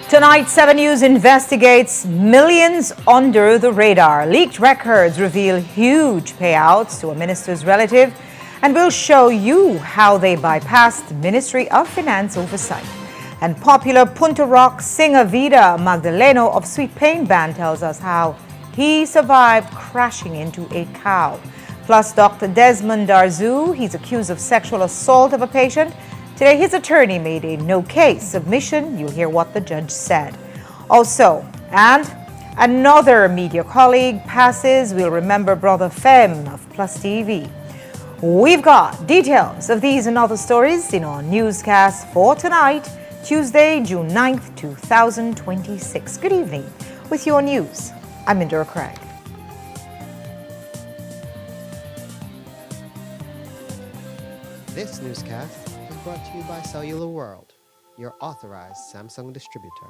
Tonight, 7 News investigates millions under the radar. Leaked records reveal huge payouts to a minister's relative, and we'll show you how they bypassed Ministry of Finance oversight. And popular Punta Rock singer Vida Magdaleno of Sweet Pain Band tells us how he survived crashing into a cow. Plus, Dr. Desmond Darzu, he's accused of sexual assault of a patient. Today, his attorney made a no-case submission. You'll hear what the judge said. Also, and another media colleague passes. We'll remember Brother Fem of Plus TV. We've got details of these and other stories in our newscast for tonight, Tuesday, June 9th, 2026. Good evening. With your news, I'm Indira Craig. This newscast is brought to you by Cellular World, your authorized Samsung distributor.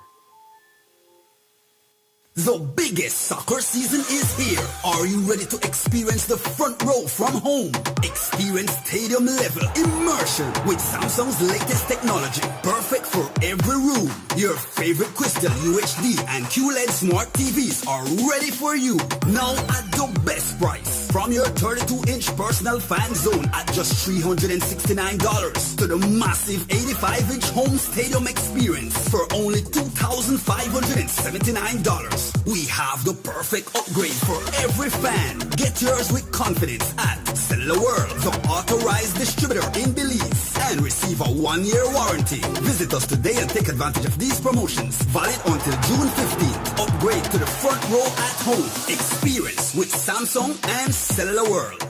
The biggest soccer season is here. Are you ready to experience the front row from home? Experience stadium level immersion with Samsung's latest technology. Perfect for every room. Your favorite Crystal UHD and QLED smart TVs are ready for you. Now at the best price. From your 32-inch personal fan zone at just $369 to the massive 85-inch home stadium experience for only $2,579. We have the perfect upgrade for every fan. Get yours with confidence at Cellular World, the authorized distributor in Belize, and receive a 1-year warranty. Visit us today and take advantage of these promotions. Valid until June 15th. Upgrade to the front row at home. Experience with Samsung and Cellular World.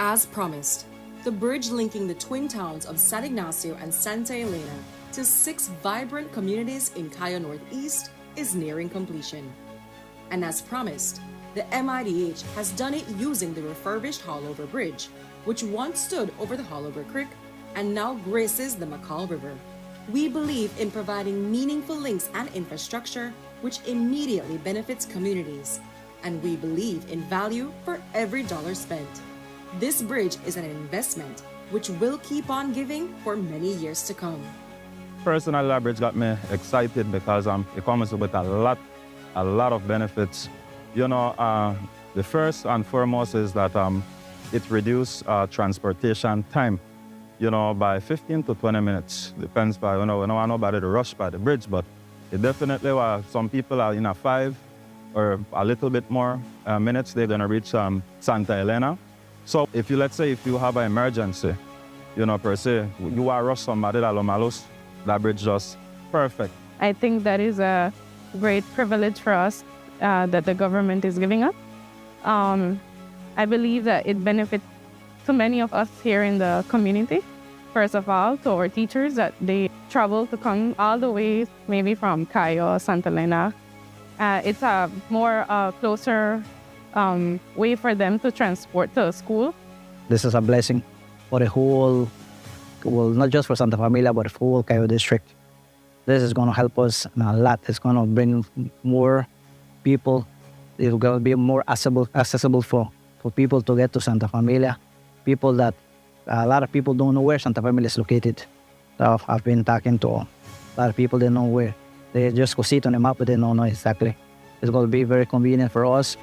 As promised, the bridge linking the twin towns of San Ignacio and Santa Elena to 6 vibrant communities in Cayo Northeast is nearing completion. And as promised, the MIDH has done it using the refurbished Haulover Bridge, which once stood over the Haulover Creek and now graces the McCall River. We believe in providing meaningful links and infrastructure which immediately benefits communities, and we believe in value for every dollar spent. This bridge is an investment which will keep on giving for many years to come. Personally, that bridge got me excited because it comes with a lot of benefits. The first and foremost is that it reduces transportation time, by 15 to 20 minutes. Depends by, we don't want nobody to rush by the bridge, but it definitely, some people are in a 5 or a little bit more minutes, they're gonna reach Santa Elena. So let's say if you have an emergency, per se, you are rush somebody that Lomalos, that bridge just perfect. I think that is a great privilege for us that the government is giving us. I believe that it benefits so many of us here in the community. First of all, to our teachers that they travel to come all the way, maybe from Cayo, Santa Elena. It's a more closer way for them to transport to school. This is a blessing for the whole, not just for Santa Familia, but the whole Cayo district. This is going to help us a lot. It's going to bring more people. It's going to be more accessible for people to get to Santa Familia. People that, a lot of people don't know where Santa Familia is located. So I've been talking to a lot of people, they know where. They just go see it on the map, but they don't know exactly. It's going to be very convenient for us.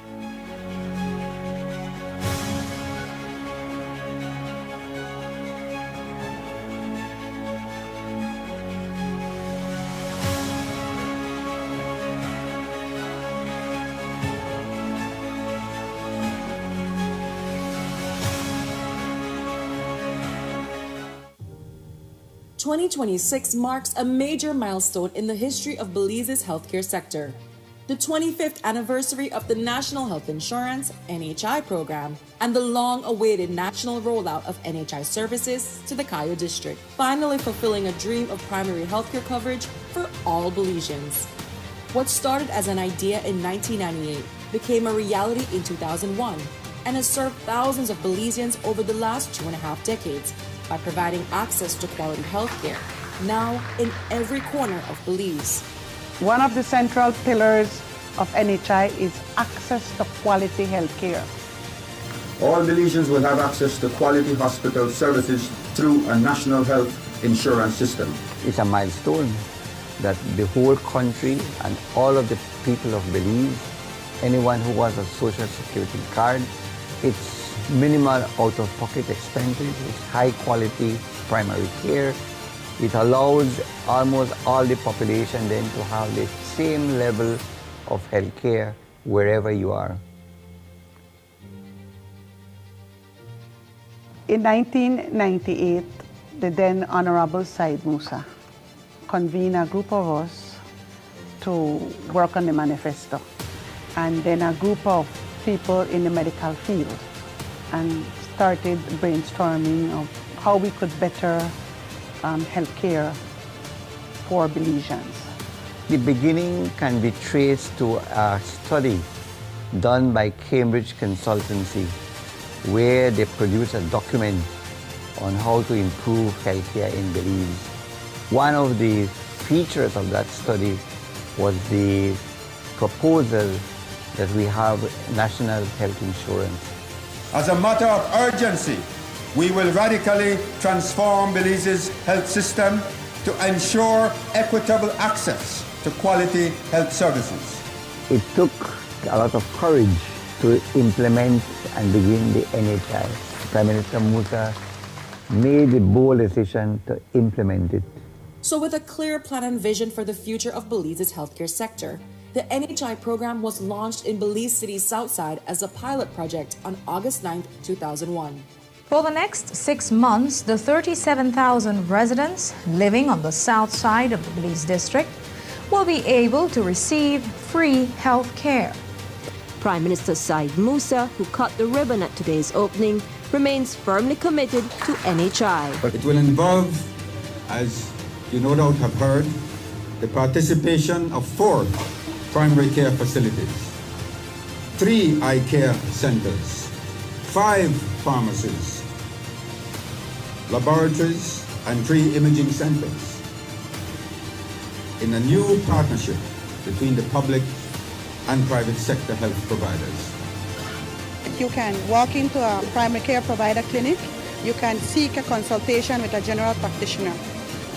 "2026 marks a major milestone in the history of Belize's healthcare sector. The 25th anniversary of the National Health Insurance (NHI) program and the long-awaited national rollout of NHI services to the Cayo district, finally fulfilling a dream of primary healthcare coverage for all Belizeans. What started as an idea in 1998 became a reality in 2001 and has served thousands of Belizeans over the last 2.5 decades by providing access to quality healthcare, now in every corner of Belize. One of the central pillars of NHI is access to quality healthcare. All Belizeans will have access to quality hospital services through a national health insurance system. It's a milestone that the whole country and all of the people of Belize, anyone who has a social security card, it's minimal out-of-pocket expenses, it's high-quality primary care. It allows almost all the population then to have the same level of health care wherever you are. In 1998, the then Honorable Said Musa convened a group of us to work on the manifesto, and then a group of people in the medical field, and started brainstorming of how we could better healthcare for Belizeans. The beginning can be traced to a study done by Cambridge Consultancy, where they produced a document on how to improve healthcare in Belize. One of the features of that study was the proposal that we have national health insurance. As a matter of urgency, we will radically transform Belize's health system to ensure equitable access to quality health services. It took a lot of courage to implement and begin the NHI. Prime Minister Musa made the bold decision to implement it. So with a clear plan and vision for the future of Belize's healthcare sector, the NHI program was launched in Belize City's south side as a pilot project on August 9, 2001. For the next 6 months, the 37,000 residents living on the south side of the Belize district will be able to receive free health care. Prime Minister Said Musa, who cut the ribbon at today's opening, remains firmly committed to NHI. It will involve, as you no doubt have heard, the participation of 4 primary care facilities, 3 eye care centers, 5 pharmacies, laboratories, and 3 imaging centers in a new partnership between the public and private sector health providers. You can walk into a primary care provider clinic, you can seek a consultation with a general practitioner.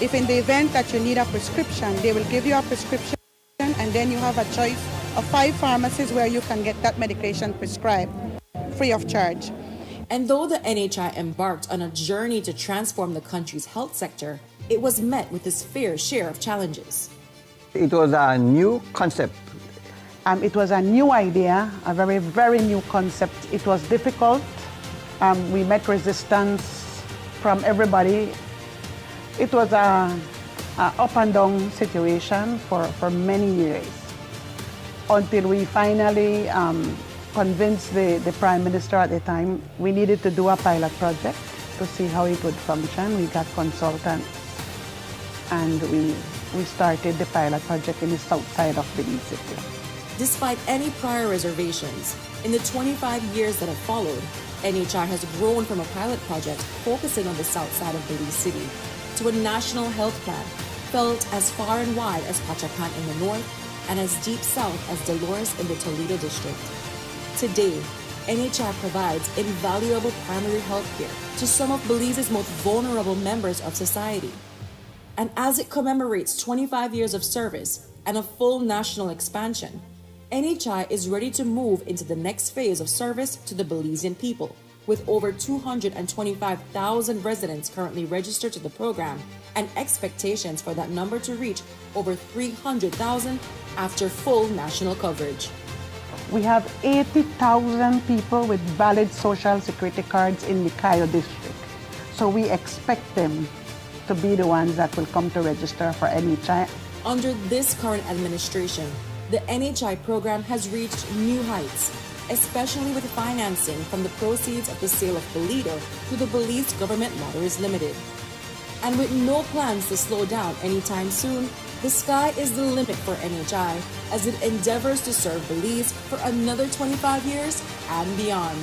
If in the event that you need a prescription, they will give you a prescription, and then you have a choice of 5 pharmacies where you can get that medication prescribed free of charge. And though the NHI embarked on a journey to transform the country's health sector, it was met with its fair share of challenges. It was a new concept. It was a new idea, a very, very new concept. It was difficult. We met resistance from everybody. It was a up and down situation for many years, until we finally convinced the Prime Minister at the time we needed to do a pilot project to see how it would function. We got consultants, and we started the pilot project in the south side of Belize City. Despite any prior reservations, in the 25 years that have followed, NHI has grown from a pilot project focusing on the south side of Belize City to a national health plan felt as far and wide as Pachacan in the north and as deep south as Dolores in the Toledo district. Today, NHI provides invaluable primary health care to some of Belize's most vulnerable members of society. And as it commemorates 25 years of service and a full national expansion, NHI is ready to move into the next phase of service to the Belizean people, with over 225,000 residents currently registered to the program and expectations for that number to reach over 300,000 after full national coverage. We have 80,000 people with valid social security cards in the Cayo district. So we expect them to be the ones that will come to register for NHI. Under this current administration, the NHI program has reached new heights, especially with financing from the proceeds of the sale of Toledo to the Belize Government Lotteries Limited. And with no plans to slow down anytime soon, the sky is the limit for NHI as it endeavors to serve Belize for another 25 years and beyond.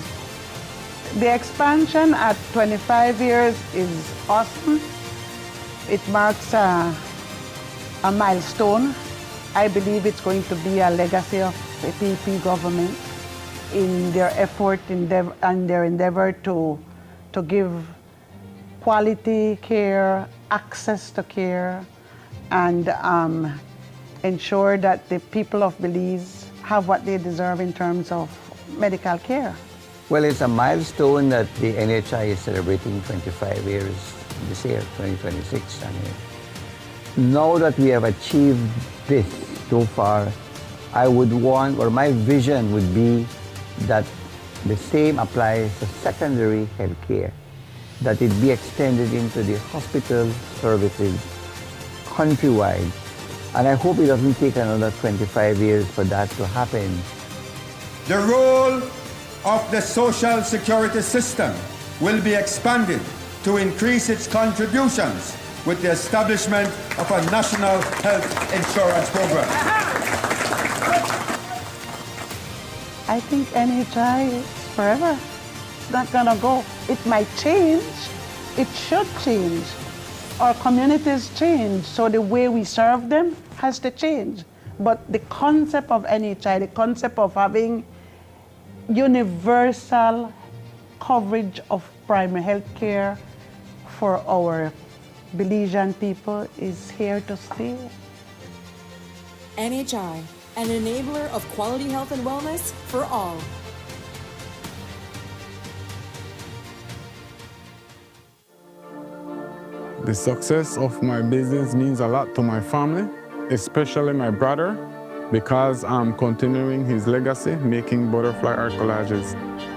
The expansion at 25 years is awesome. It marks a milestone. I believe it's going to be a legacy of the PP government. in their effort and their endeavor to give quality care, access to care, and ensure that the people of Belize have what they deserve in terms of medical care. Well, it's a milestone that the NHI is celebrating 25 years this year, 2026. And now that we have achieved this so far, I would want, or my vision would be that the same applies to secondary health care, that it be extended into the hospital services countrywide. And I hope it doesn't take another 25 years for that to happen. The role of the social security system will be expanded to increase its contributions with the establishment of a national health insurance program. I think NHI is forever. It's not gonna go. It might change. It should change. Our communities change, so the way we serve them has to change. But the concept of NHI, the concept of having universal coverage of primary health care for our Belizean people is here to stay. NHI, an enabler of quality health and wellness for all. The success of my business means a lot to my family, especially my brother, because I'm continuing his legacy, making butterfly art collages.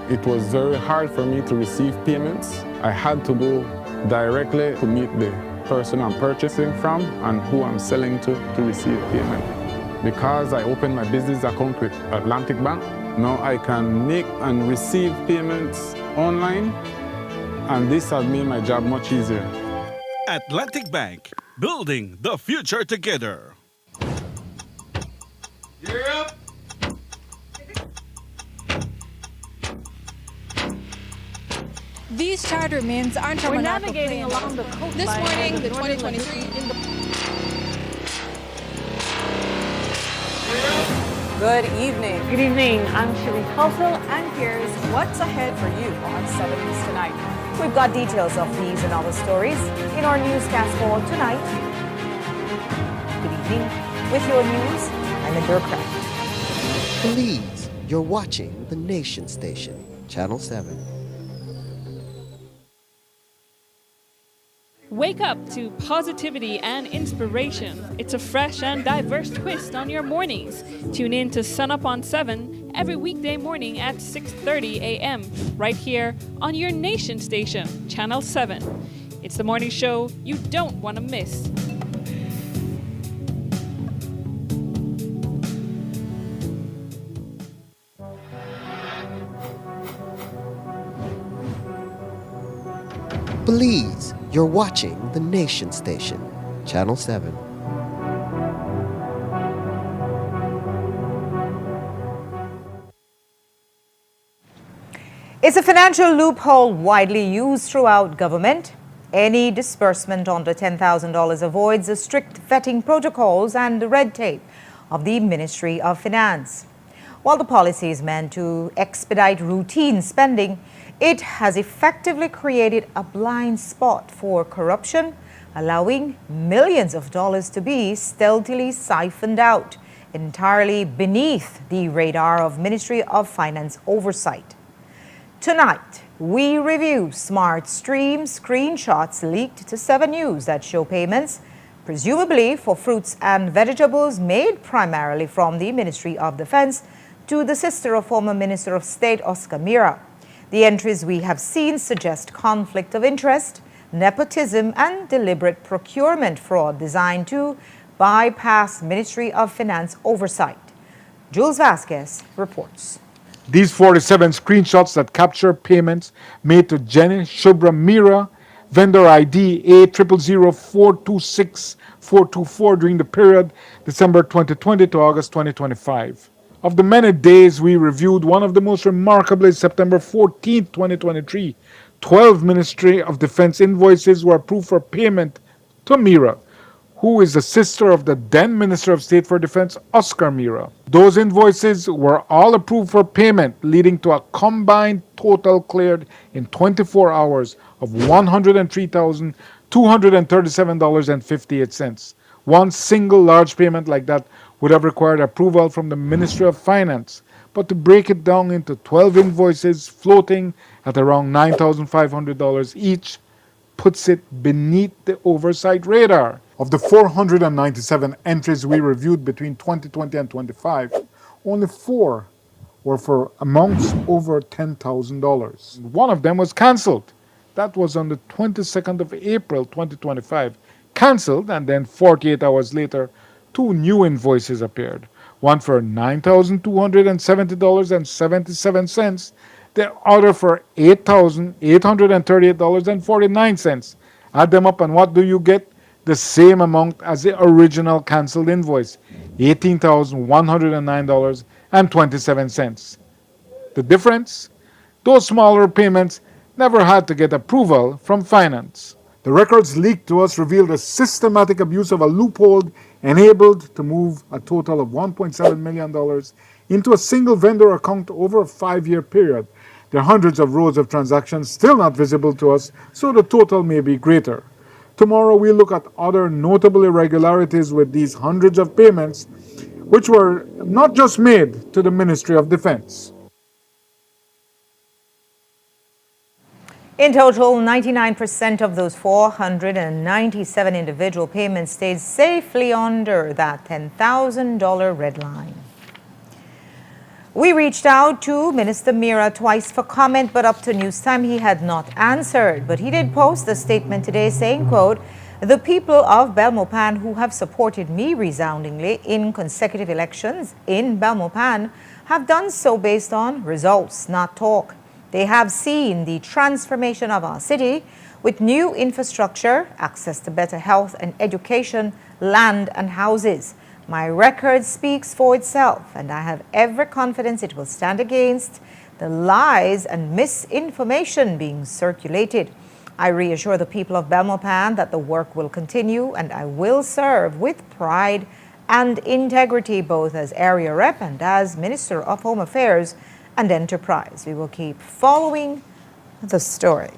It was very hard for me to receive payments. I had to go directly to meet the person I'm purchasing from and who I'm selling to receive payment. Because I opened my business account with Atlantic Bank, now I can make and receive payments online, and this has made my job much easier. Atlantic Bank, building the future together. You're up. These charter mints aren't from We're an navigating along the coastline. This morning, the 2023 Good evening. Good evening. I'm Shirley Kelso, and here's what's ahead for you on 7 News tonight. We've got details of these and other stories in our newscast for tonight. Good evening. With your news, I'm Indra Craft. Please, you're watching the Nation Station, Channel 7. Wake up to positivity and inspiration. It's a fresh and diverse twist on your mornings. Tune in to Sun Up on 7 every weekday morning at 6:30 a.m. right here on your Nation Station, Channel 7. It's the morning show you don't want to miss. Please, you're watching the Nation Station, Channel 7. Is a financial loophole widely used throughout government? Any disbursement under $10,000 avoids the strict vetting protocols and the red tape of the Ministry of Finance. While the policy is meant to expedite routine spending, it has effectively created a blind spot for corruption, allowing millions of dollars to be stealthily siphoned out, entirely beneath the radar of Ministry of Finance oversight. Tonight, we review Smart Stream screenshots leaked to 7 News that show payments, presumably for fruits and vegetables made primarily from the Ministry of Defense, to the sister of former Minister of State Oscar Mira. The entries we have seen suggest conflict of interest, nepotism, and deliberate procurement fraud designed to bypass Ministry of Finance oversight. Jules Vasquez reports. These 47 screenshots that capture payments made to Jenny Shubra Mira, vendor ID A000426-424 during the period December 2020 to August 2025. Of the many days we reviewed, one of the most remarkable is September 14, 2023. 12 Ministry of Defense invoices were approved for payment to Mira, who is the sister of the then Minister of State for Defense, Oscar Mira. Those invoices were all approved for payment, leading to a combined total cleared in 24 hours of $103,237.58. One single large payment like that would have required approval from the Ministry of Finance. But to break it down into 12 invoices floating at around $9,500 each puts it beneath the oversight radar. Of the 497 entries we reviewed between 2020 and 25, only 4 were for amounts over $10,000. One of them was cancelled. That was on the 22nd of April 2025. Cancelled, and then 48 hours later, 2 new invoices appeared. One for $9,270.77, the other for $8,838.49. Add them up, and what do you get? The same amount as the original cancelled invoice, $18,109.27. The difference? Those smaller payments never had to get approval from finance. The records leaked to us revealed a systematic abuse of a loophole enabled to move a total of $1.7 million into a single vendor account over a 5-year period. There are hundreds of rows of transactions still not visible to us, so the total may be greater. Tomorrow we'll look at other notable irregularities with these hundreds of payments, which were not just made to the Ministry of Defense. In total, 99% of those 497 individual payments stayed safely under that $10,000 red line. We reached out to Minister Mira twice for comment, but up to news time he had not answered. But he did post a statement today saying, quote, "The people of Belmopan who have supported me resoundingly in consecutive elections in Belmopan have done so based on results, not talk. They have seen the transformation of our city with new infrastructure, access to better health and education, land and houses. My record speaks for itself, and I have every confidence it will stand against the lies and misinformation being circulated. I reassure the people of Belmopan that the work will continue, and I will serve with pride and integrity, both as area rep and as Minister of Home Affairs and Enterprise." We will keep following the story.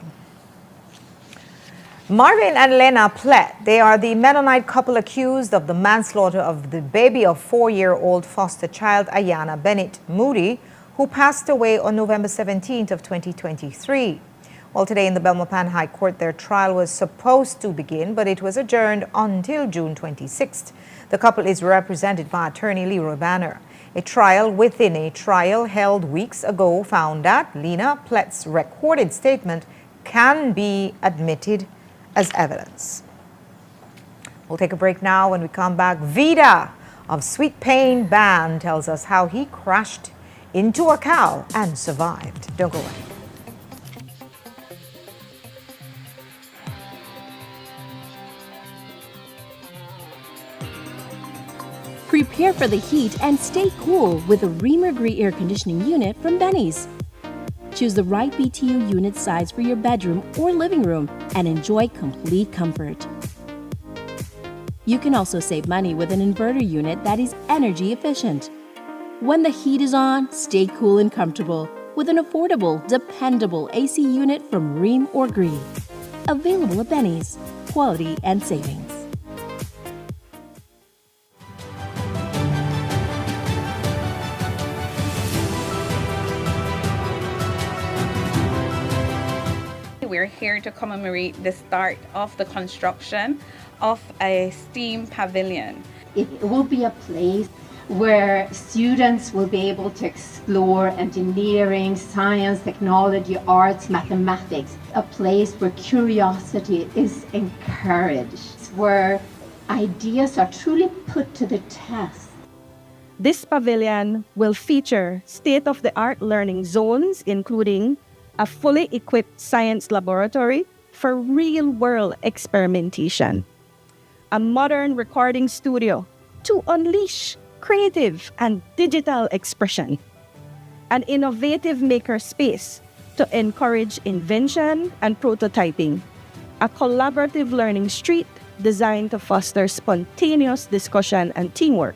Marvin and Lena Plett, they are the Mennonite couple accused of the manslaughter of the baby of 4-year-old foster child Ayana Bennett Moody, who passed away on November 17th of 2023. Well, today in the Belmopan High Court, their trial was supposed to begin, but it was adjourned until June 26th. The couple is represented by attorney Leroy Banner. A trial within a trial held weeks ago found that Lena Plett's recorded statement can be admitted as evidence. We'll take a break now. When we come back, Vida of Sweet Pain Band tells us how he crashed into a cow and survived. Don't go away. Prepare for the heat and stay cool with a Reamer Grey air conditioning unit from Benny's. Choose the right BTU unit size for your bedroom or living room and enjoy complete comfort. You can also save money with an inverter unit that is energy efficient. When the heat is on, stay cool and comfortable with an affordable, dependable AC unit from Ream or Gree. Available at Benny's. Quality and savings. We're here to commemorate the start of the construction of a STEAM pavilion. It will be a place where students will be able to explore engineering, science, technology, arts, mathematics. A place where curiosity is encouraged, where ideas are truly put to the test. This pavilion will feature state-of-the-art learning zones, including a fully equipped science laboratory for real-world experimentation, a modern recording studio to unleash creative and digital expression, an innovative maker space to encourage invention and prototyping, a collaborative learning street designed to foster spontaneous discussion and teamwork.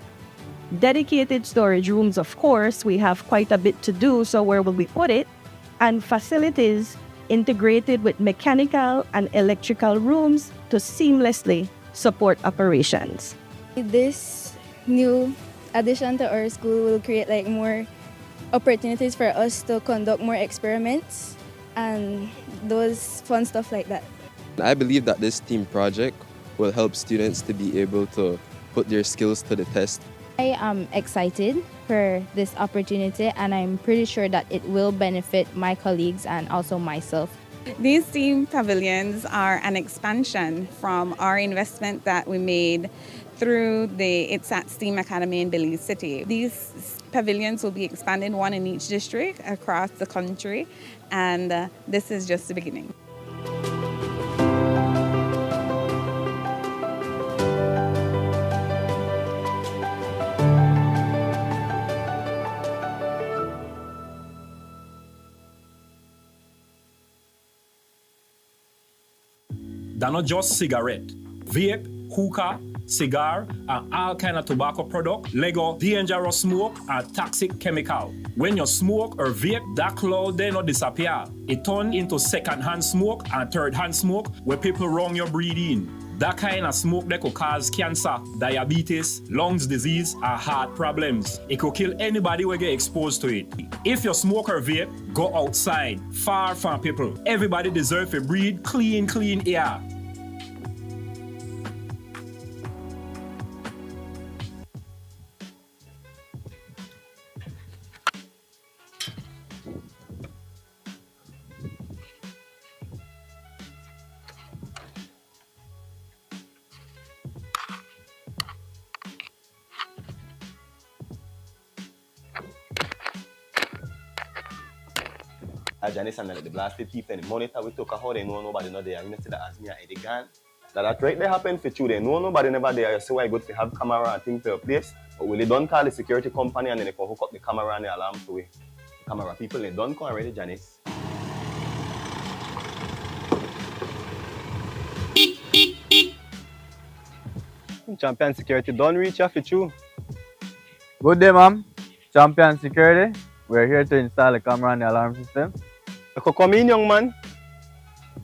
Dedicated storage rooms, of course, we have quite a bit to do, so where will we put it? And facilities integrated with mechanical and electrical rooms to seamlessly support operations. This new addition to our school will create like more opportunities for us to conduct more experiments and those fun stuff like that. I believe that this team project will help students to be able to put their skills to the test. I am excited for this opportunity, and I'm pretty sure that it will benefit my colleagues and also myself. These STEAM pavilions are an expansion from our investment that we made through the ITSAT STEAM Academy in Belize City. These pavilions will be expanded, one in each district across the country, and this is just the beginning. They're not just cigarette, vape, hookah, cigar, and all kind of tobacco product, Lego, dangerous smoke, and toxic chemical. When you smoke or vape, that cloud they not disappear. It turn into second-hand smoke and third-hand smoke where people wrong your breathing. That kind of smoke that could cause cancer, diabetes, lungs disease, or heart problems. It could kill anybody who get exposed to it. If you smoke or vape, go outside, far from people. Everybody deserves to breathe clean air. Janice and the blasted people and the monitor we took a how they know nobody not there. You know, see that as me and Eddie Gan. That right there happened for you. They know nobody never there. You see why good to have camera and things to your place. But when they don't call the security company and then they can hook up the camera and the alarm to it. The camera people they don't come already, Janice. Champion Security don't reach out for you. Good day, ma'am. Champion Security. We're here to install the camera and the alarm system. You could come in, young man.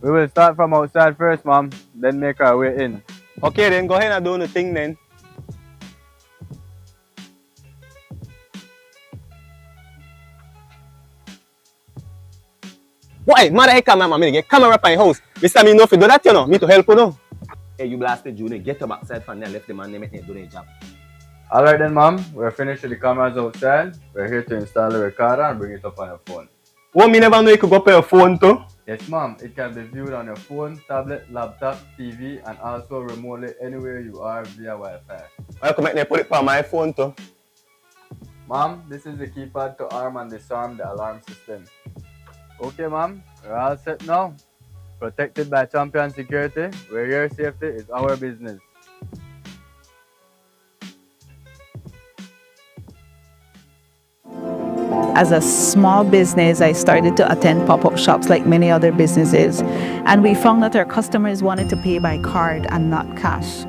We will start from outside first, ma'am, then make our way in. Okay, then go ahead and do the thing then. Why? Mother, hey, come on, man. Get camera up in your house. Mr. Me know if you do that, you know. Me to help you know. Hey, you blasted Junior. Get your backside from there. Left the man. They make do their job. Alright then, ma'am. We're finished with the cameras outside. We're here to install the recorder and bring it up on your phone. Oh, me never know you could go up on your phone too. Yes, ma'am. It can be viewed on your phone, tablet, laptop, TV, and also remotely anywhere you are via Wi-Fi. I can make me put it on my phone too. Ma'am, this is the keypad to arm and disarm the alarm system. Okay, ma'am. We're all set now. Protected by Champion Security, where your safety is our business. As a small business, I started to attend pop-up shops like many other businesses, and we found that our customers wanted to pay by card and not cash.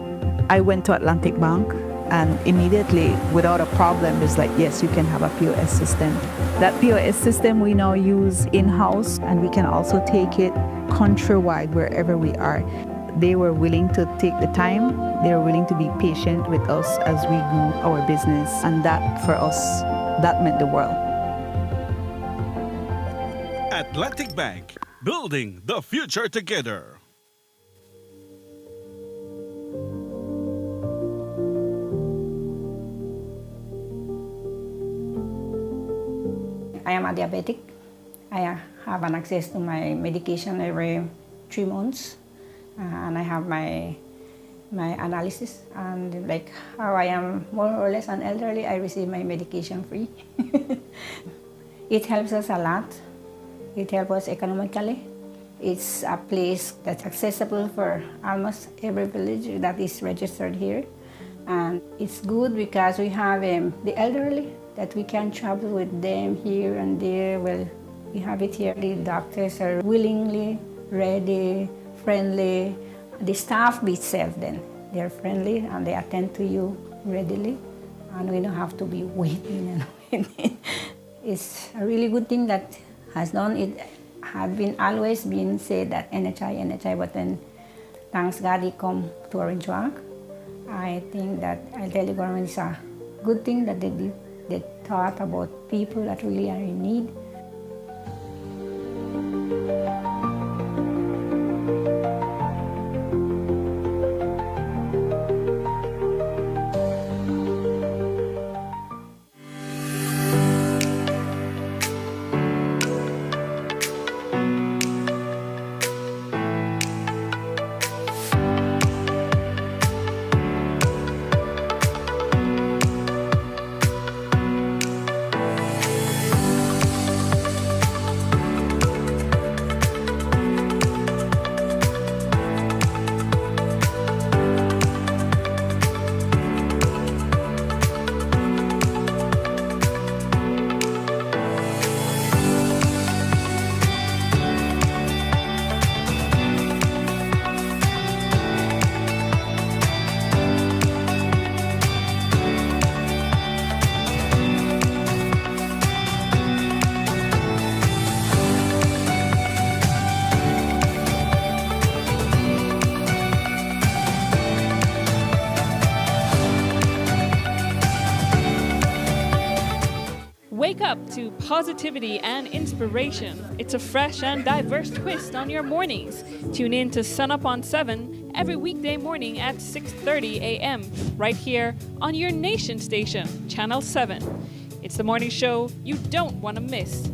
I went to Atlantic Bank, and immediately, without a problem, it's like, yes, you can have a POS system. That POS system we now use in-house, and we can also take it countrywide wherever we are. They were willing to take the time. They were willing to be patient with us as we grew our business, and that, for us, that meant the world. Atlantic Bank, building the future together. I am a diabetic. I have an access to my medication every 3 months, and I have my analysis. And like how I am more or less an elderly, I receive my medication free. It helps us a lot. It helps us economically. It's a place that's accessible for almost every village that is registered here. And it's good because we have the elderly that we can travel with them here and there. Well, we have it here. The doctors are willingly, ready, friendly, the staff be safe then. They're friendly and they attend to you readily, and we don't have to be waiting and waiting. It's a really good thing that has done. It had been always been said that NHI, but then thanks God it come to Orange Walk. I think that I tell the government it's a good thing that they did. They thought about people that really are in need. Wake up to positivity and inspiration. It's a fresh and diverse twist on your mornings. Tune in to Sun Up on 7 every weekday morning at 6:30 a.m. right here on your nation station, Channel 7. It's the morning show you don't want to miss.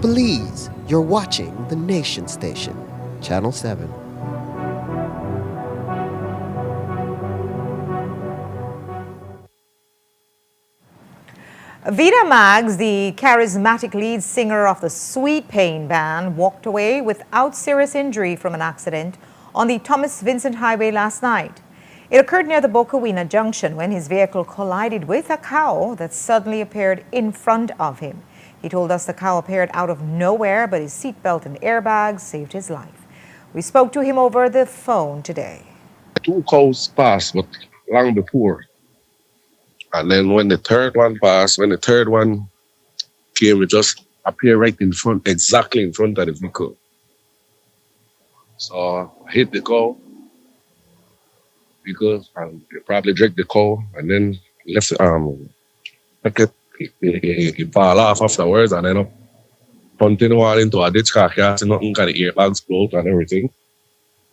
Please, you're watching the Nation Station, Channel 7. Vida Maggs, the charismatic lead singer of the Sweet Pain Band, walked away without serious injury from an accident on the Thomas Vincent Highway last night. It occurred near the Bokawina Junction when his vehicle collided with a cow that suddenly appeared in front of him. He told us the cow appeared out of nowhere, but his seatbelt and airbags saved his life. We spoke to him over the phone today. 2 cows passed, but long before. And then when the third one passed, when the third one came, it just appeared right in front, exactly in front of the vehicle. So I hit the cow, because they probably dragged the cow and then left he fall off afterwards, and then up punting one into a ditch car, can't see nothing because the airbags blow out and everything.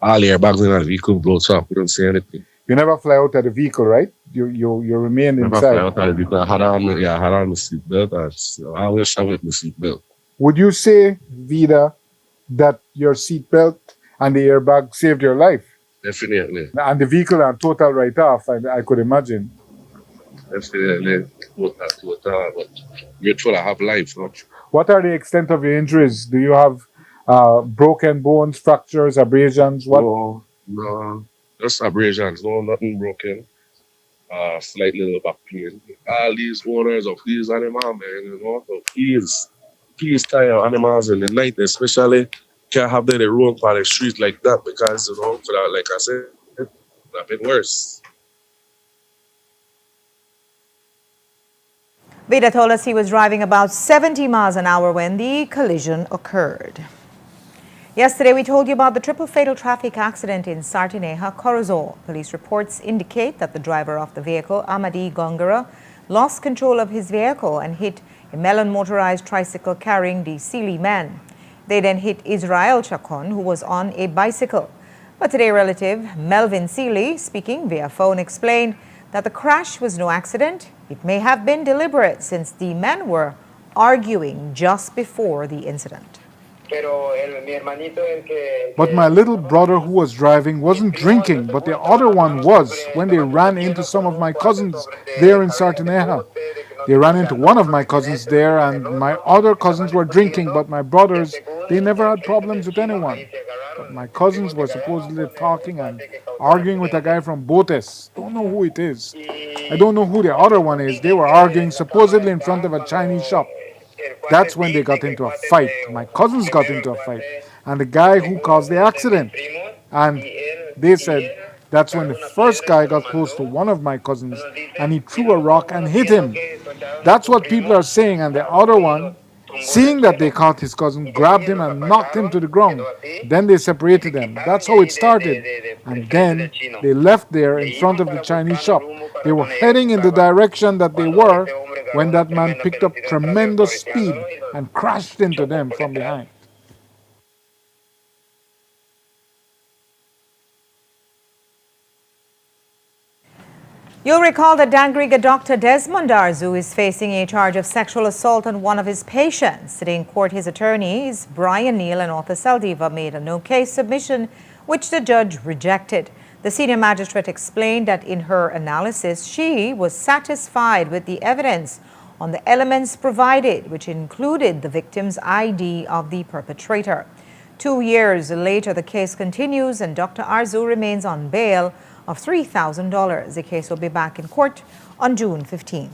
All the airbags in the vehicle blow, so I couldn't see anything. You never fly out of the vehicle, right? You remain Never inside. fly out of the vehicle. I had on my seatbelt. I always travel with my seatbelt. Would you say, Vida, that your seatbelt and the airbag saved your life? Definitely. And the vehicle are total write-off, I could imagine. Definitely. Total, but grateful I have life. No? What are the extent of your injuries? Do you have broken bones, fractures, abrasions? What? No, just abrasions. No, nothing broken. Slight little back pain. All these owners of these animals, man, you know, so please tie your animals in the night, especially can't have them roam on the street like that, because, you know, for that, like I said, it would have been worse. Vida told us he was driving about 70 miles an hour when the collision occurred. Yesterday, we told you about the triple fatal traffic accident in Sartineja, Corozal. Police reports indicate that the driver of the vehicle, Amadi Gongara, lost control of his vehicle and hit a melon motorized tricycle carrying the Sealy men. They then hit Israel Chacon, who was on a bicycle. But today, relative Melvin Sealy, speaking via phone, explained that the crash was no accident. It may have been deliberate since the men were arguing just before the incident. But my little brother who was driving wasn't drinking, but the other one was when they ran into some of my cousins there in Sartineja. They ran into one of my cousins there, and my other cousins were drinking, but my brothers, they never had problems with anyone. But my cousins were supposedly talking and arguing with a guy from Botes. Don't know who it is. I don't know who the other one is. They were arguing supposedly in front of a Chinese shop. That's when they got into a fight. My cousins got into a fight. And the guy who caused the accident. And they said that's when the first guy got close to one of my cousins and he threw a rock and hit him. That's what people are saying. And the other one, seeing that they caught his cousin, grabbed him and knocked him to the ground. Then they separated them. That's how it started. And then they left there in front of the Chinese shop. They were heading in the direction that they were when that man picked up tremendous speed and crashed into them from behind. You'll recall that Dangriga Dr. Desmond Arzu is facing a charge of sexual assault on one of his patients. Today in court, his attorneys, Brian Neal and Arthur Saldiva, made a no-case submission, which the judge rejected. The senior magistrate explained that in her analysis, she was satisfied with the evidence on the elements provided, which included the victim's ID of the perpetrator. 2 years later, the case continues and Dr. Arzu remains on bail of $3,000. The case will be back in court on June 15th.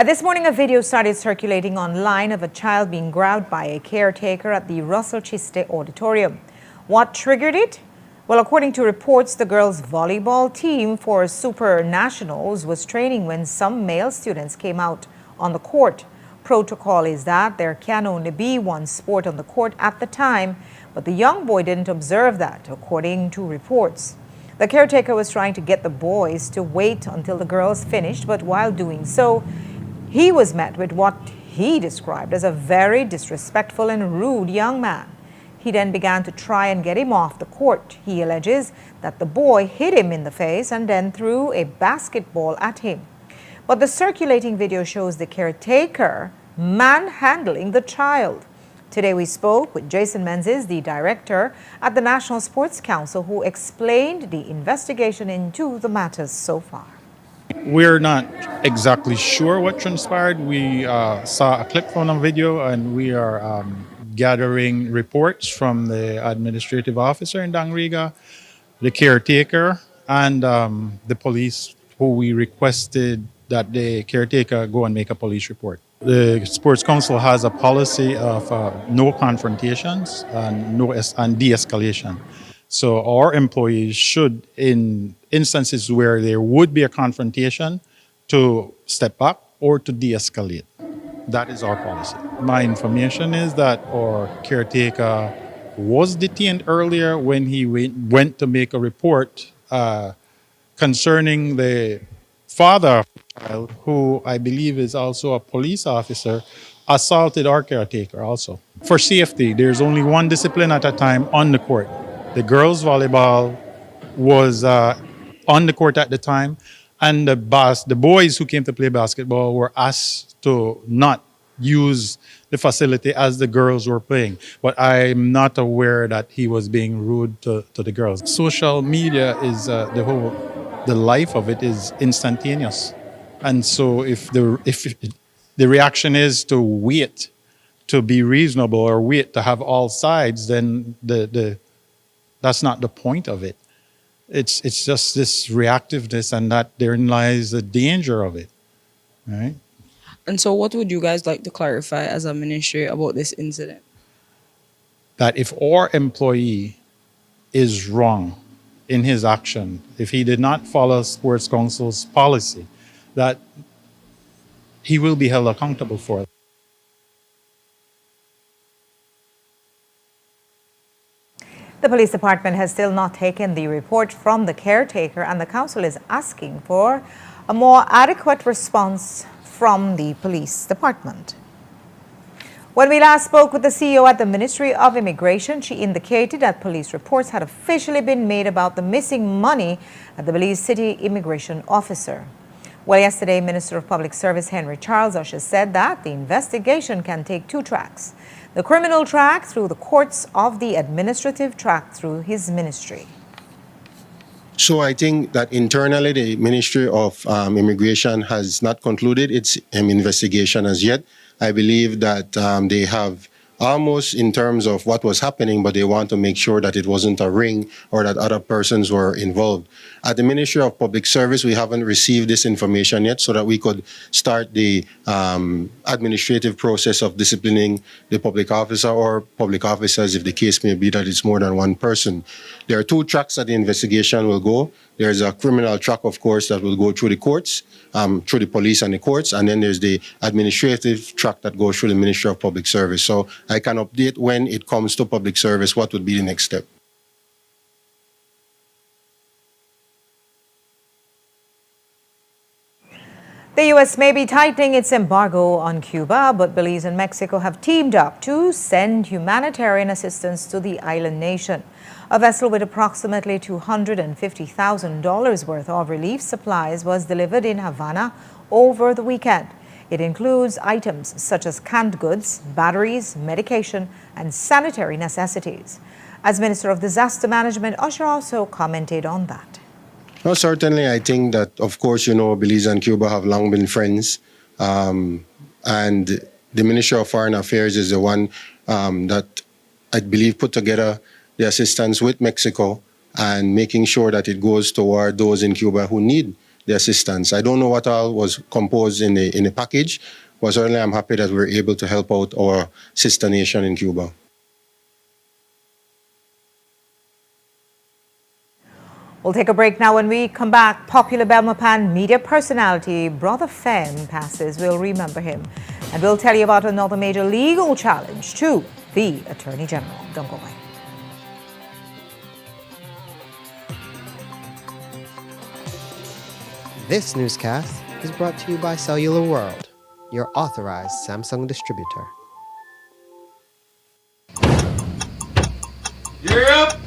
This morning, a video started circulating online of a child being grabbed by a caretaker at the Russell Chiste Auditorium. What triggered it? Well, according to reports, the girls' volleyball team for Super Nationals was training when some male students came out on the court. Protocol is that there can only be one sport on the court at the time, but the young boy didn't observe that, according to reports. The caretaker was trying to get the boys to wait until the girls finished, but while doing so, he was met with what he described as a very disrespectful and rude young man. He then began to try and get him off the court. He alleges that the boy hit him in the face and then threw a basketball at him. But the circulating video shows the caretaker manhandling the child. Today we spoke with Jason Menzies, the director at the National Sports Council, who explained the investigation into the matters so far. We're not exactly sure what transpired. We saw a clip from a video and we are gathering reports from the administrative officer in Dangriga, the caretaker, and the police, who we requested that the caretaker go and make a police report. The Sports Council has a policy of no confrontations and de-escalation. So our employees should, in instances where there would be a confrontation, to step back or to de-escalate. That is our policy. My information is that our caretaker was detained earlier when he went to make a report concerning the father of the child, who I believe is also a police officer, assaulted our caretaker also. For safety, there's only one discipline at a time on the court. The girls' volleyball was on the court at the time, and the boys who came to play basketball were asked to not use the facility as the girls were playing. But I'm not aware that he was being rude to the girls. Social media is the life of it is instantaneous. And so if the reaction is to wait, to be reasonable, or wait to have all sides, then that's not the point of it. It's just this reactiveness, and that therein lies the danger of it, right? And so what would you guys like to clarify as a ministry about this incident? That if our employee is wrong in his action, if he did not follow Sports Council's policy, that he will be held accountable for it. The police department has still not taken the report from the caretaker, and the council is asking for a more adequate response from the police department. When we last spoke with the CEO at the Ministry of Immigration, she indicated that police reports had officially been made about the missing money at the Belize City immigration officer. Well, yesterday, Minister of Public Service Henry Charles Usher said that the investigation can take two tracks: the criminal track through the courts, of the administrative track through his ministry. So I think that internally the Ministry of Immigration has not concluded its investigation as yet. I believe that they have almost in terms of what was happening, but they want to make sure that it wasn't a ring or that other persons were involved. At the Ministry of Public Service, we haven't received this information yet so that we could start the administrative process of disciplining the public officer or public officers, if the case may be that it's more than one person. There are two tracks that the investigation will go. There's a criminal track, of course, that will go through the courts, through the police and the courts, and then there's the administrative track that goes through the Ministry of Public Service. So I can update when it comes to public service what would be the next step. The U.S. may be tightening its embargo on Cuba, but Belize and Mexico have teamed up to send humanitarian assistance to the island nation. A vessel with approximately $250,000 worth of relief supplies was delivered in Havana over the weekend. It includes items such as canned goods, batteries, medication, and sanitary necessities. As Minister of Disaster Management, Usher also commented on that. No, certainly, I think that, of course, Belize and Cuba have long been friends. And the Ministry of Foreign Affairs is the one that I believe put together the assistance with Mexico and making sure that it goes toward those in Cuba who need the assistance. I don't know what all was composed in the package, but certainly I'm happy that we're able to help out our sister nation in Cuba. We'll take a break now. When we come back, popular Belmopan media personality Brother Fem passes will remember him. And we'll tell you about another major legal challenge to the Attorney General. Don't go away. This newscast is brought to you by Cellular World, your authorized Samsung distributor. You're up!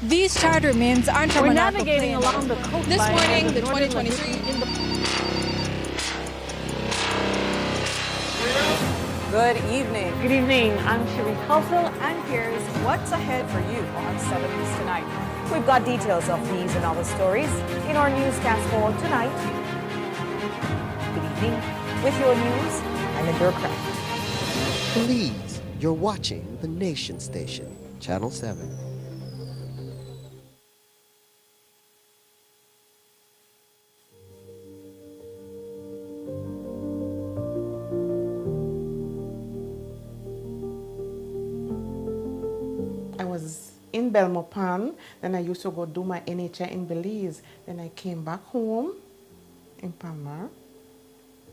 These charter means aren't from We're an navigating along the coastline. This morning, the 2023 Good evening. Good evening. I'm Shireen Halsell, and here's what's ahead for you on 7 News Tonight. We've got details of these and other stories in our newscast for tonight. Good evening. With your news, I'm Indra Craft. Please, you're watching the Nation Station, Channel 7. In Belmopan, then I used to go do my NHI in Belize. Then I came back home in Palmer.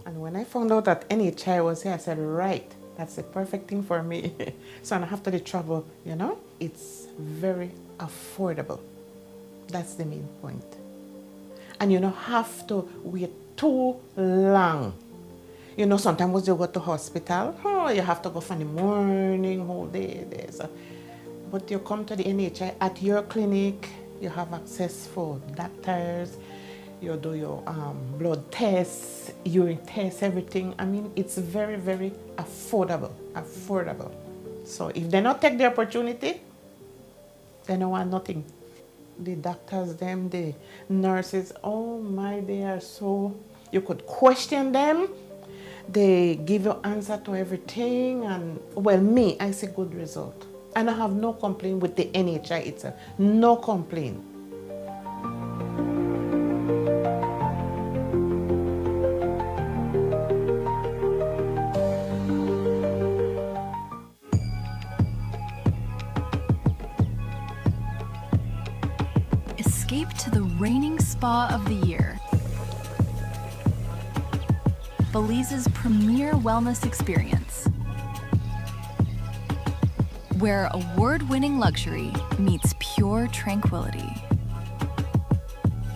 And when I found out that NHI was here, I said, right, that's the perfect thing for me. So I don't have to travel, It's very affordable. That's the main point. And you don't have to wait too long. Sometimes you go to hospital, you have to go from the morning, whole day there. So, but you come to the NHI at your clinic, you have access for doctors, you do your blood tests, urine tests, everything. I mean, it's very, very affordable. So if they not take the opportunity, they don't want nothing. The doctors, the nurses, oh my, they are so, you could question them. They give you answer to everything. And well, I see good result. And I have no complaint with the NHI itself. No complaint. Escape to the reigning spa of the year. Belize's premier wellness experience, where award-winning luxury meets pure tranquility.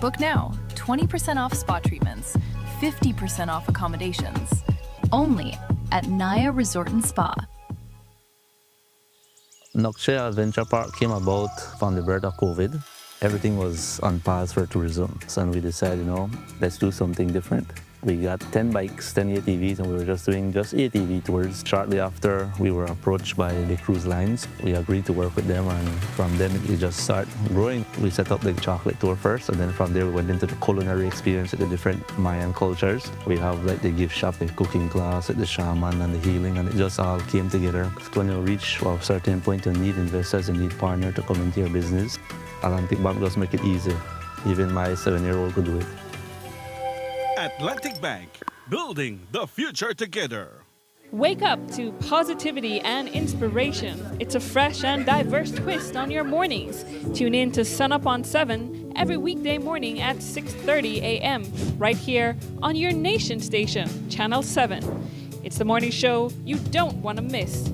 Book now, 20% off spa treatments, 50% off accommodations, only at Naya Resort and Spa. Nokche Adventure Park came about from the birth of COVID. Everything was on pause for tourism. So we decided, let's do something different. We got 10 bikes, 10 ATVs, and we were just doing ATV tours. Shortly after, we were approached by the cruise lines. We agreed to work with them, and from then it just started growing. We set up the chocolate tour first, and then from there we went into the culinary experience at the different Mayan cultures. We have like the gift shop, the cooking class, the shaman, and the healing, and it just all came together. When you reach a certain point, you need investors, you need partners to come into your business. Atlantic Bank just make it easy. Even my 7-year-old could do it. Atlantic Bank, building the future together. Wake up to positivity and inspiration. It's a fresh and diverse twist on your mornings. Tune in to Sun Up on 7 every weekday morning at 6:30 a.m. right here on your nation station, Channel 7. It's the morning show you don't want to miss.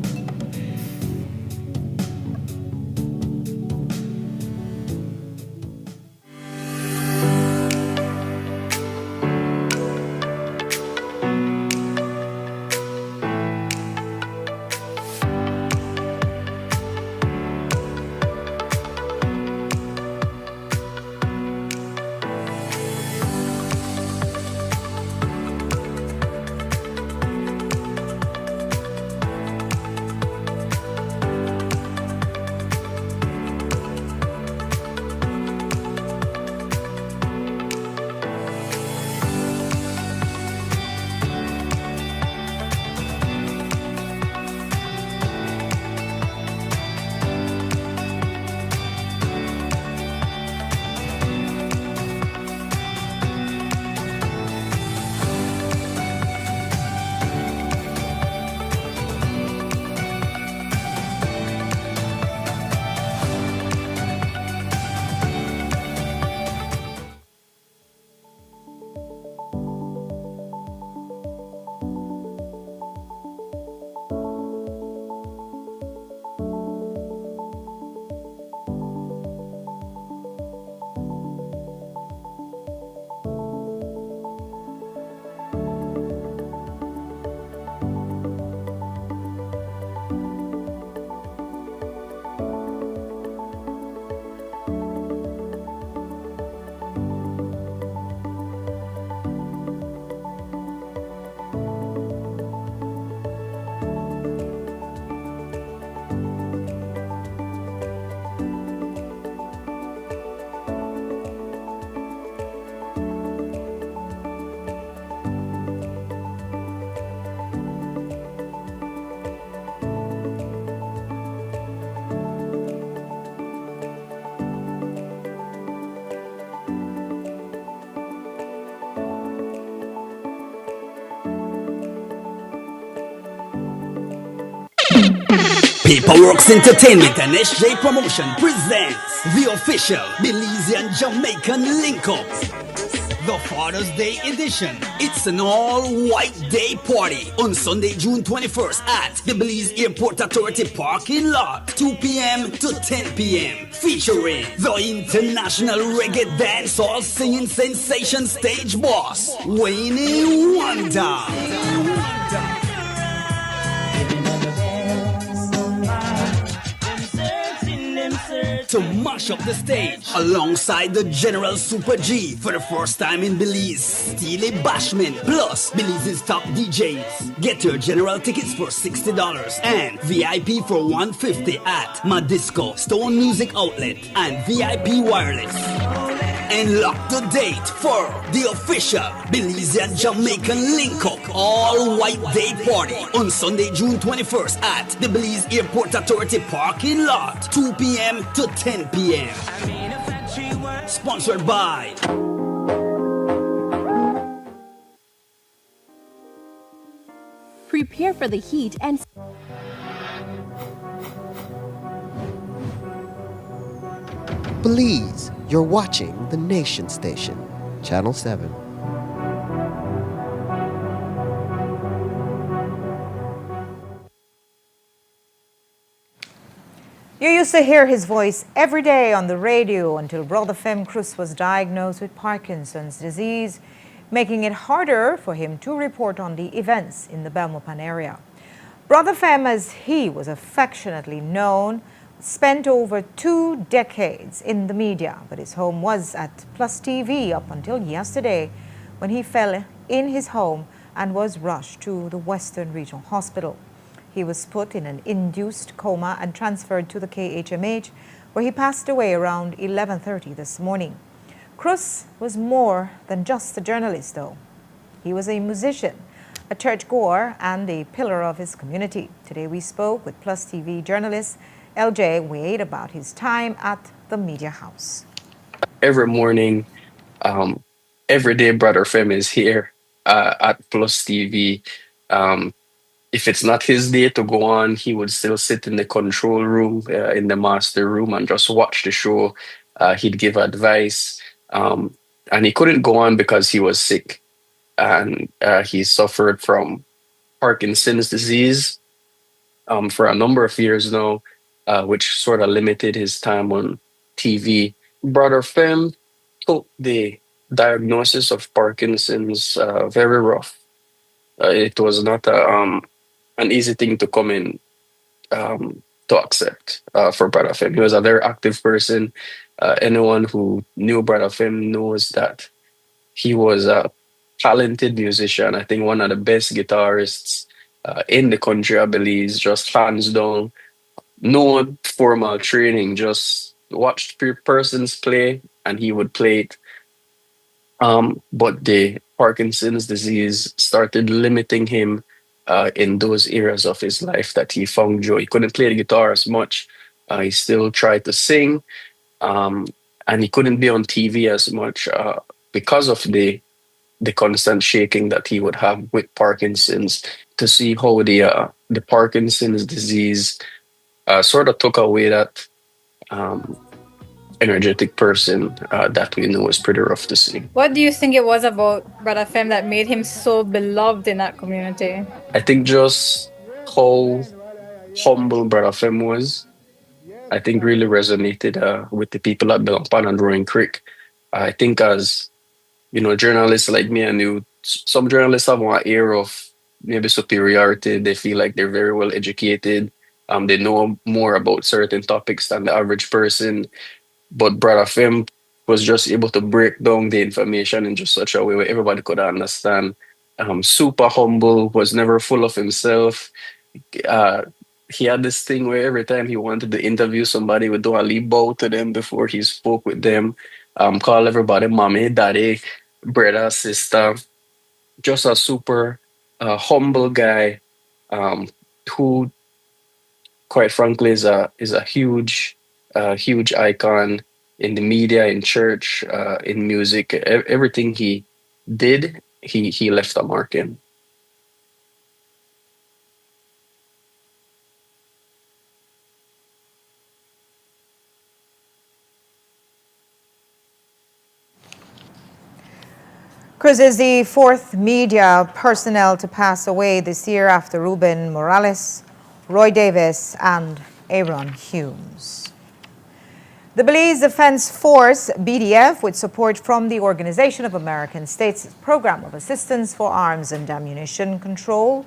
Paperworks Entertainment and SJ Promotion presents the official Belizean Jamaican link-up, the Father's Day edition. It's an all-white day party on Sunday, June 21st at the Belize Airport Authority parking lot, 2 p.m. to 10 p.m. Featuring the international reggae dancehall singing sensation stage boss, Wayne Wonder. To mash up the stage alongside the General Super G for the first time in Belize, Steely Bashman, plus Belize's top DJs. Get your general tickets for $60 and VIP for $150 at Madisco, Stone Music Outlet, and VIP Wireless. And lock the date for the official Belizean Jamaican link-up all-white day party on Sunday, June 21st at the Belize Airport Authority parking lot, 2 p.m. to 10 p.m. Sponsored by Prepare for the heat and Belize, you're watching the Nation Station, Channel 7. You used to hear his voice every day on the radio until Brother Fem Cruz was diagnosed with Parkinson's disease, making it harder for him to report on the events in the Belmopan area. Brother Fem, as he was affectionately known, spent over 2 decades in the media, but his home was at Plus TV up until yesterday when he fell in his home and was rushed to the Western Regional Hospital. He was put in an induced coma and transferred to the KHMH, where he passed away around 11:30 this morning. Cruz was more than just a journalist, though. He was a musician, a churchgoer, and a pillar of his community. Today we spoke with Plus TV journalist LJ Wade about his time at the Media House. Every morning, every day, Brother Fem is here at Plus TV. If it's not his day to go on, he would still sit in the control room, in the master room, and just watch the show. He'd give advice. And he couldn't go on because he was sick. And he suffered from Parkinson's disease for a number of years now, which sort of limited his time on TV. Brother Fem took the diagnosis of Parkinson's very rough. It was not an easy thing to come in to accept for Brother Fem. He was a very active person. Anyone who knew Brother Fem knows that he was a talented musician. I think one of the best guitarists in the country, I believe, just hands down. No formal training, just watched persons play and he would play it. But the Parkinson's disease started limiting him in those areas of his life that he found joy. He couldn't play the guitar as much. He still tried to sing, and he couldn't be on TV as much because of the constant shaking that he would have with Parkinson's. To see how the Parkinson's disease sort of took away that energetic person that we know was pretty rough to see. What do you think it was about Brother Fem that made him so beloved in that community? I think just how humble Brother Fem was, I think really resonated with the people at Belongpan and Roaring Creek. I think as, journalists like me and you, some journalists have one air of maybe superiority. They feel like they're very well educated. They know more about certain topics than the average person. But Brother Fem was just able to break down the information in just such a way where everybody could understand. Super humble, was never full of himself. He had this thing where every time he wanted to interview somebody, he would do a leap bow to them before he spoke with them. Call everybody mommy, daddy, brother, sister. Just a super humble guy who, quite frankly, is a huge icon in the media, in church, in music. Everything he did, he left a mark in. Cruz is the fourth media personnel to pass away this year after Ruben Morales, Roy Davis, and Aaron Humes. The Belize Defense Force, BDF, with support from the Organization of American States Program of Assistance for Arms and Ammunition Control,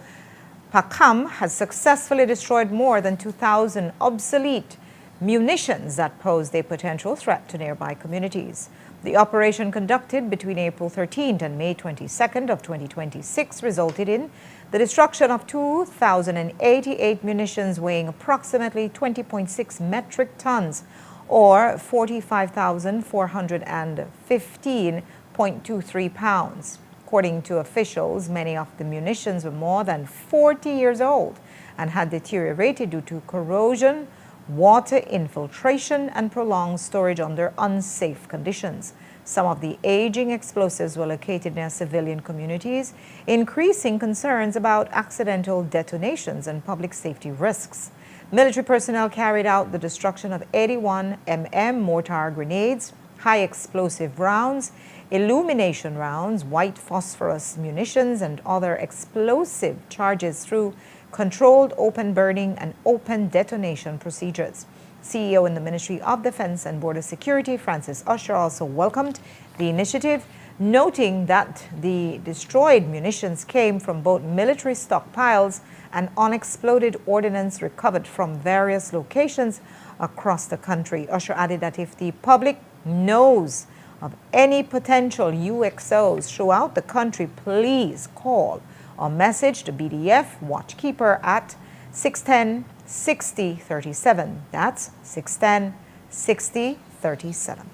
PACAM, has successfully destroyed more than 2,000 obsolete munitions that posed a potential threat to nearby communities. The operation, conducted between April 13th and May 22nd of 2026, resulted in the destruction of 2,088 munitions weighing approximately 20.6 metric tons, or 45,415.23 pounds. According to officials, many of the munitions were more than 40 years old and had deteriorated due to corrosion, water infiltration, and prolonged storage under unsafe conditions. Some of the aging explosives were located near civilian communities, increasing concerns about accidental detonations and public safety risks. Military personnel carried out the destruction of 81 mm mortar grenades, high explosive rounds, illumination rounds, white phosphorus munitions, and other explosive charges through controlled open burning and open detonation procedures. CEO in the Ministry of Defense and Border Security, Francis Usher, also welcomed the initiative, noting that the destroyed munitions came from both military stockpiles and unexploded ordnance recovered from various locations across the country. Usher added that if the public knows of any potential UXOs throughout the country, please call or message the BDF Watchkeeper at 610 60 37. That's 610 60 37.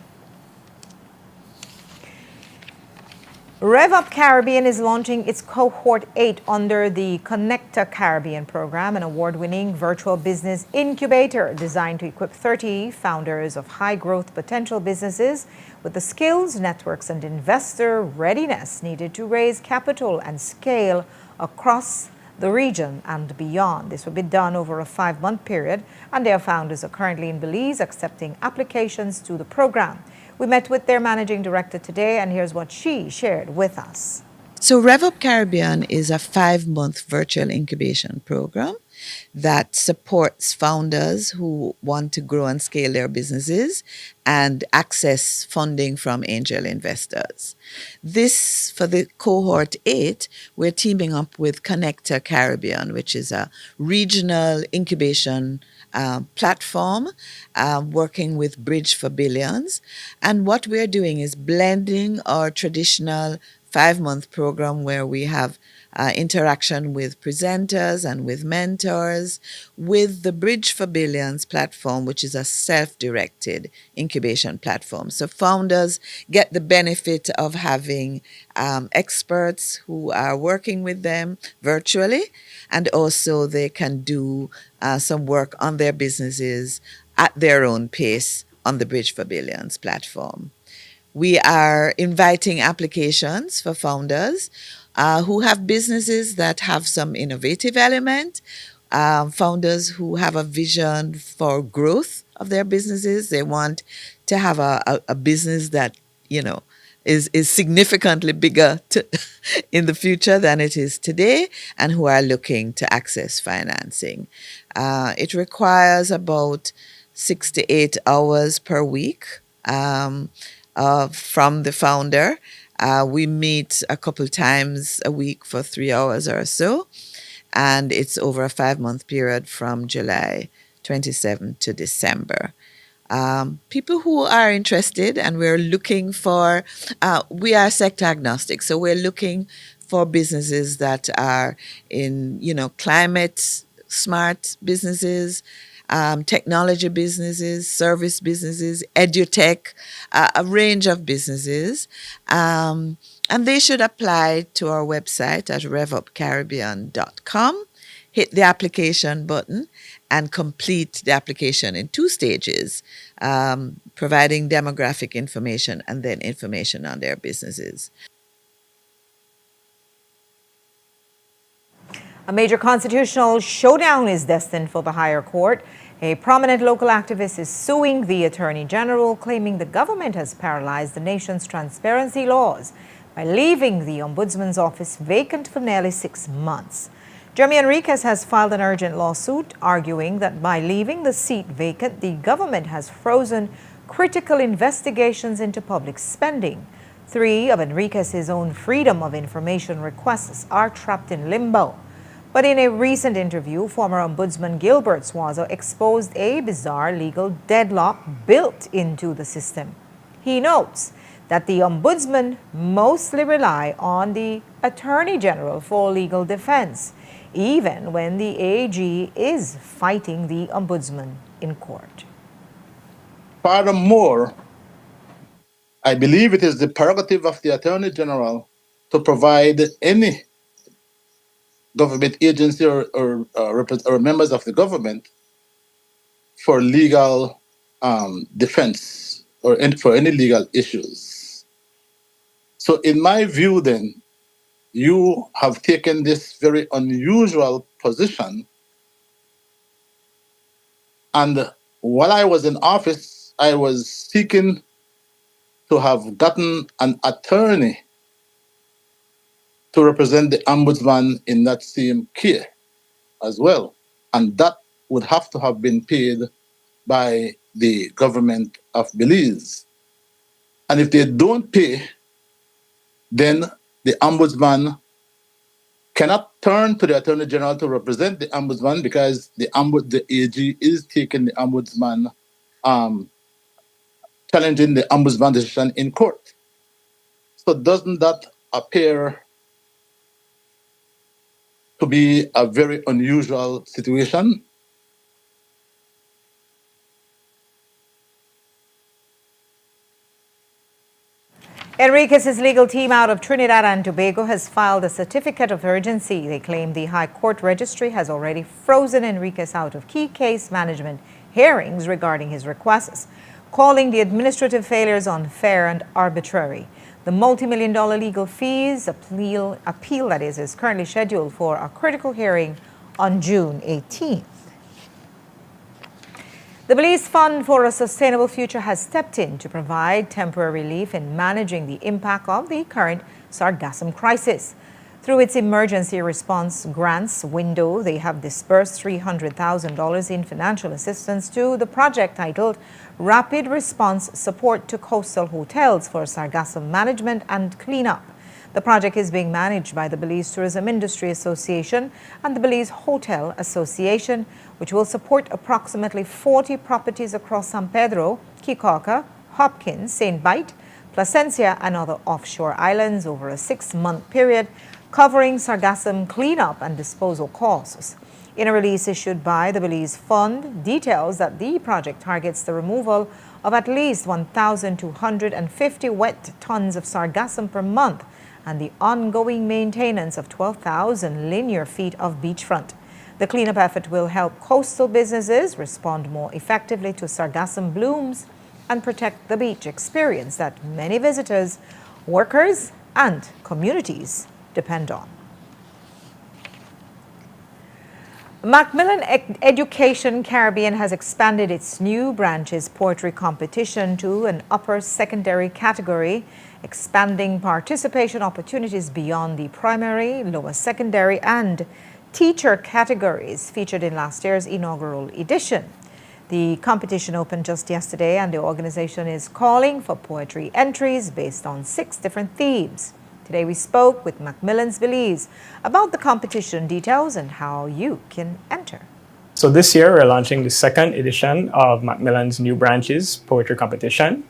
RevUp Caribbean is launching its Cohort 8 under the Connector Caribbean program, an award-winning virtual business incubator designed to equip 30 founders of high-growth potential businesses with the skills, networks, and investor readiness needed to raise capital and scale across the region and beyond. This will be done over a 5-month period, and their founders are currently in Belize accepting applications to the program. We met with their managing director today, and here's what she shared with us. So RevUp Caribbean is a 5-month virtual incubation program that supports founders who want to grow and scale their businesses and access funding from angel investors. This, for the Cohort 8, we're teaming up with Connector Caribbean, which is a regional incubation platform working with Bridge for Billions. And what we're doing is blending our traditional 5-month program where we have interaction with presenters and with mentors, with the Bridge for Billions platform, which is a self-directed incubation platform. So founders get the benefit of having experts who are working with them virtually, and also they can do some work on their businesses at their own pace on the Bridge for Billions platform. We are inviting applications for founders who have businesses that have some innovative element, founders who have a vision for growth of their businesses. They want to have a business that, is significantly bigger in the future than it is today, and who are looking to access financing. It requires about 6 to 8 hours per week from the founder. We meet a couple times a week for 3 hours or so, and it's over a 5-month period from July 27 to December. People who are interested, and we're looking for, we are sector agnostic, so we're looking for businesses that are in, climate smart businesses, technology businesses, service businesses, edutech, a range of businesses. And they should apply to our website at revupcaribbean.com, hit the application button, and complete the application in 2 stages, providing demographic information and then information on their businesses. A major constitutional showdown is destined for the higher court. A prominent local activist is suing the Attorney General, claiming the government has paralyzed the nation's transparency laws by leaving the Ombudsman's office vacant for nearly 6 months. Jeremy Enriquez has filed an urgent lawsuit arguing that by leaving the seat vacant, the government has frozen critical investigations into public spending. 3 of Enriquez's own Freedom of Information requests are trapped in limbo. But in a recent interview, former Ombudsman Gilbert Swazo exposed a bizarre legal deadlock built into the system. He notes that the Ombudsman mostly rely on the Attorney General for legal defense, even when the AG is fighting the Ombudsman in court. Furthermore, I believe it is the prerogative of the Attorney General to provide any government agency or members of the government for legal defense or for any legal issues. So in my view then, you have taken this very unusual position. And while I was in office, I was seeking to have gotten an attorney to represent the ombudsman in that same case as well. And that would have to have been paid by the government of Belize. And if they don't pay, then the ombudsman cannot turn to the Attorney General to represent the ombudsman because the AG is taking the ombudsman challenging the ombudsman decision in court. So doesn't that appear to be a very unusual situation? Enriquez's legal team out of Trinidad and Tobago has filed a certificate of urgency. They claim the High Court registry has already frozen Enriquez out of key case management hearings regarding his requests, calling the administrative failures unfair and arbitrary. The multi-million-dollar legal fees appeal that is currently scheduled for a critical hearing on June 18th. The Belize Fund for a Sustainable Future has stepped in to provide temporary relief in managing the impact of the current sargassum crisis. Through its emergency response grants window, they have disbursed $300,000 in financial assistance to the project titled Rapid Response Support to Coastal Hotels for Sargassum Management and Cleanup. The project is being managed by the Belize Tourism Industry Association and the Belize Hotel Association, which will support approximately 40 properties across San Pedro, Kikauka, Hopkins, St. Vite, Placencia, and other offshore islands over a 6-month period, covering sargassum cleanup and disposal costs. In a release issued by the Belize Fund, details that the project targets the removal of at least 1,250 wet tons of sargassum per month and the ongoing maintenance of 12,000 linear feet of beachfront. The cleanup effort will help coastal businesses respond more effectively to sargassum blooms and protect the beach experience that many visitors, workers, and communities depend on. Macmillan Education Caribbean has expanded its new branch's poetry competition to an upper secondary category, expanding participation opportunities beyond the primary, lower secondary, and teacher categories featured in last year's inaugural edition. The competition opened just yesterday, and the organization is calling for poetry entries based on 6 different themes. Today we spoke with Macmillan's Belize about the competition details and how you can enter. So this year we're launching the 2nd edition of Macmillan's New Branches Poetry Competition.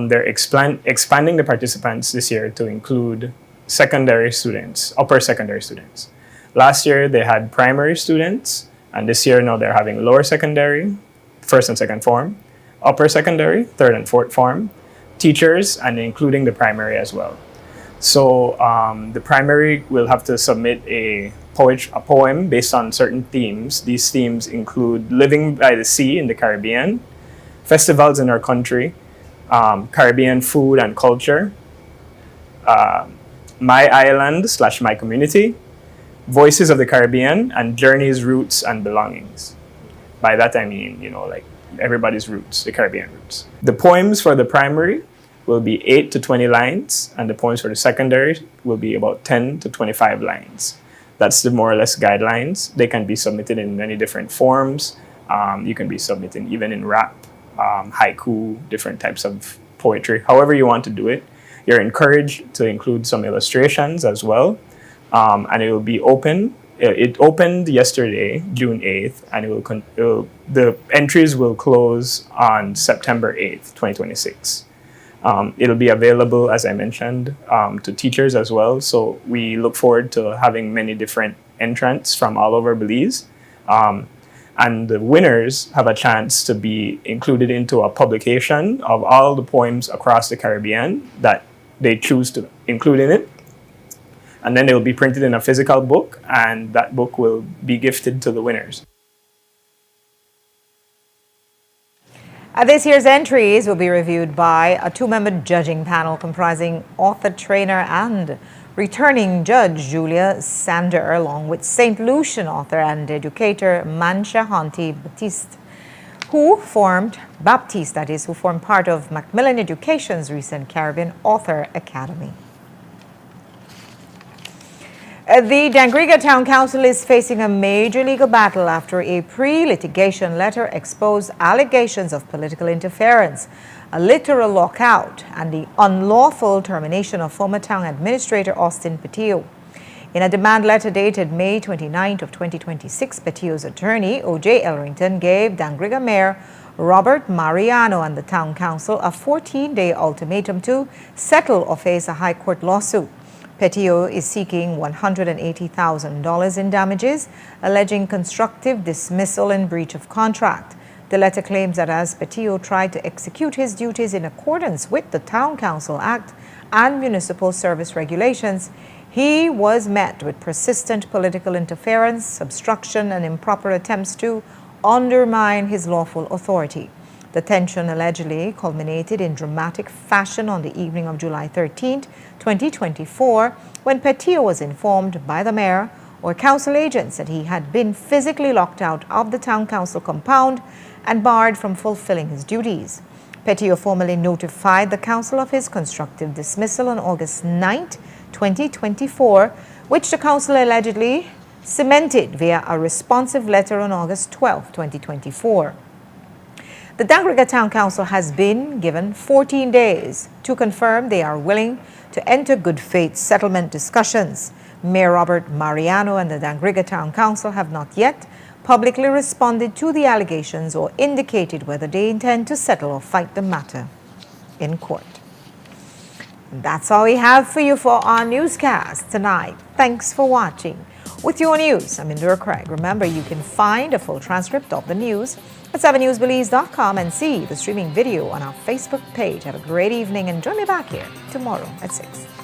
They're expanding the participants this year to include secondary students, upper secondary students. Last year they had primary students, and this year now they're having lower secondary, 1st and 2nd form, upper secondary, 3rd and 4th form, teachers, and including the primary as well. So the primary will have to submit a poem based on certain themes. These themes include living by the sea in the Caribbean, festivals in our country, Caribbean food and culture, my island / my community, voices of the Caribbean, and journeys, roots, and belongings. By that I mean, like everybody's roots, the Caribbean roots. The poems for the primary will be 8 to 20 lines, and the poems for the secondary will be about 10 to 25 lines. That's the more or less guidelines. They can be submitted in many different forms. You can be submitting even in rap, haiku, different types of poetry. However you want to do it, you're encouraged to include some illustrations as well. And it will be open. It opened yesterday, June 8th, and the entries will close on September 8th, 2026. It'll be available, as I mentioned, to teachers as well. So we look forward to having many different entrants from all over Belize. And the winners have a chance to be included into a publication of all the poems across the Caribbean that they choose to include in it. And then they will be printed in a physical book, and that book will be gifted to the winners. This year's entries will be reviewed by a 2-member judging panel comprising author, trainer, and returning judge Julia Sander, along with St. Lucian author and educator Mancha Hanti Baptiste, who formed part of Macmillan Education's recent Caribbean Author Academy. The Dangriga Town Council is facing a major legal battle after a pre-litigation letter exposed allegations of political interference, a literal lockout, and the unlawful termination of former town administrator Austin Patillo. In a demand letter dated May 29th of 2026, Petio's attorney, O.J. Elrington, gave Dangriga Mayor Robert Mariano and the Town Council a 14-day ultimatum to settle or face a High Court lawsuit. Petio is seeking $180,000 in damages, alleging constructive dismissal and breach of contract. The letter claims that as Petio tried to execute his duties in accordance with the Town Council Act and municipal service regulations, he was met with persistent political interference, obstruction, and improper attempts to undermine his lawful authority. The tension allegedly culminated in dramatic fashion on the evening of July 13, 2024, when Petio was informed by the mayor or council agents that he had been physically locked out of the town council compound and barred from fulfilling his duties. Petio formally notified the council of his constructive dismissal on August 9, 2024, which the council allegedly cemented via a responsive letter on August 12, 2024. The Dangriga Town Council has been given 14 days to confirm they are willing to enter good faith settlement discussions. Mayor Robert Mariano and the Dangriga Town Council have not yet publicly responded to the allegations or indicated whether they intend to settle or fight the matter in court. That's all we have for you for our newscast tonight. Thanks for watching. With your news, I'm Indira Craig. Remember, you can find a full transcript of the news at 7newsbelize.com and see the streaming video on our Facebook page. Have a great evening and join me back here tomorrow at 6.